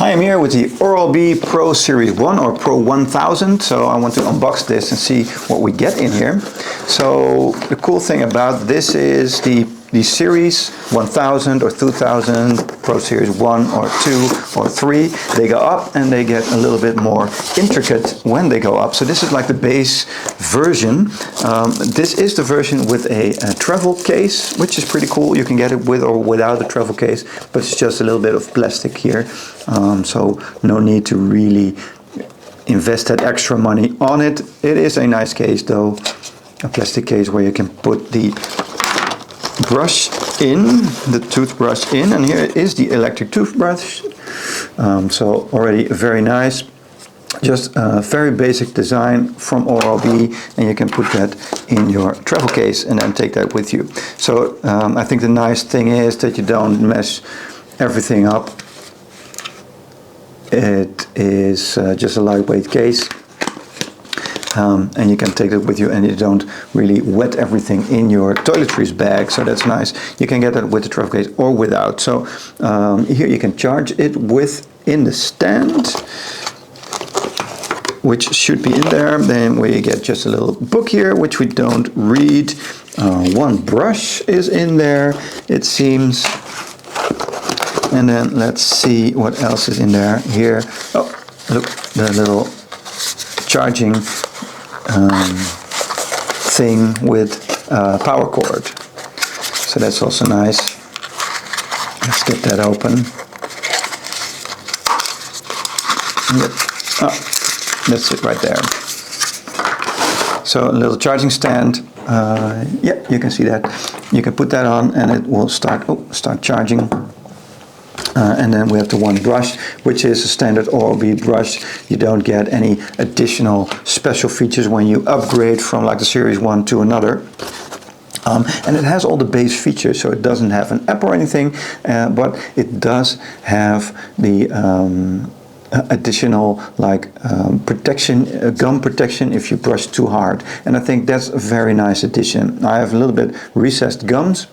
I am here with the Oral-B Pro Series 1 or Pro 1000, so I want to unbox this and see what we get in here. So the cool thing about this is the Series 1000 or 2000, Pro Series 1 or 2 or 3, they go up and they get a little bit more intricate when they go up. So this is like the base version. This is the version with a travel case, which is pretty cool. You can get it with or without a travel case, but it's just a little bit of plastic here. So no need to really invest that extra money on it. It is a nice case though, a plastic case where you can put the brush in, the toothbrush in, and here is the electric toothbrush. So already very nice, just a very basic design from Oral-B, and you can put that in your travel case and then take that with you. So I think the nice thing is that you don't mess everything up. It is just a lightweight case. And you can take it with you and you don't really wet everything in your toiletries bag, so that's nice. You can get that with the travel case or without. So here you can charge it within the stand, which should be in there. Then we get just a little book here, which we don't read. One brush is in there, it seems. And then let's see what else is in there. Here, oh, look, the little charging thing with power cord. So that's also nice. Let's get that open. Yep. Oh, that's it right there. So a little charging stand. Yeah, you can see that. You can put that on and it will start charging. And then we have the one brush, which is a standard Oral-B brush. You don't get any additional special features when you upgrade from like the Series 1 to another. And it has all the base features, so it doesn't have an app or anything, but it does have the additional like protection, gum protection if you brush too hard. And I think that's a very nice addition. I have a little bit recessed gums.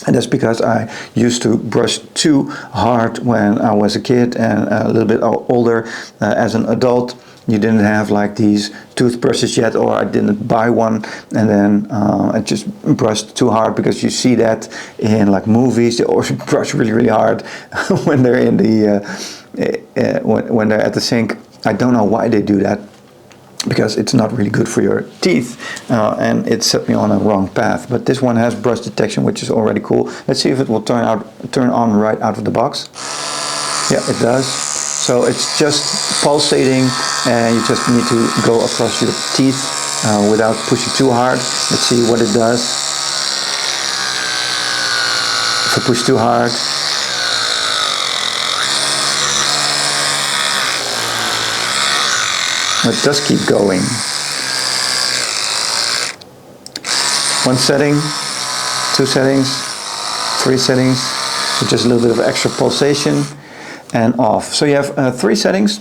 And that's because I used to brush too hard when I was a kid and a little bit older. As an adult, you didn't have like these toothbrushes yet, or I didn't buy one, and then I just brushed too hard, because you see that in like movies. They always brush really hard when they're in the when they're at the sink. I don't know why they do that, because it's not really good for your teeth, and it set me on a wrong path. But this one has brush detection, which is already cool. Let's see if it will turn on right out of the box. Yeah, it does. So it's just pulsating, and you just need to go across your teeth without pushing too hard. Let's see what it does. If I push too hard, it does keep going. One setting, two settings, three settings, so just a little bit of extra pulsation, and off. So you have three settings.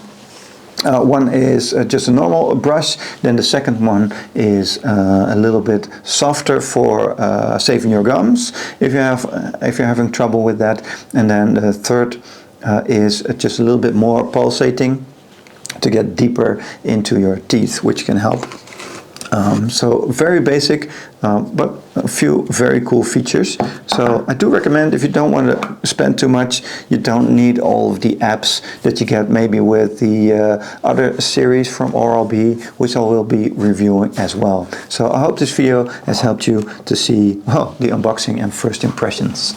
One is just a normal brush, then the second one is a little bit softer for saving your gums if you're having trouble with that, and then the third is just a little bit more pulsating to get deeper into your teeth, which can help. So very basic, but a few very cool features. So I do recommend, if you don't want to spend too much, you don't need all of the apps that you get maybe with the other series from Oral-B, which I will be reviewing as well. So I hope this video has helped you to see, well, the unboxing and first impressions.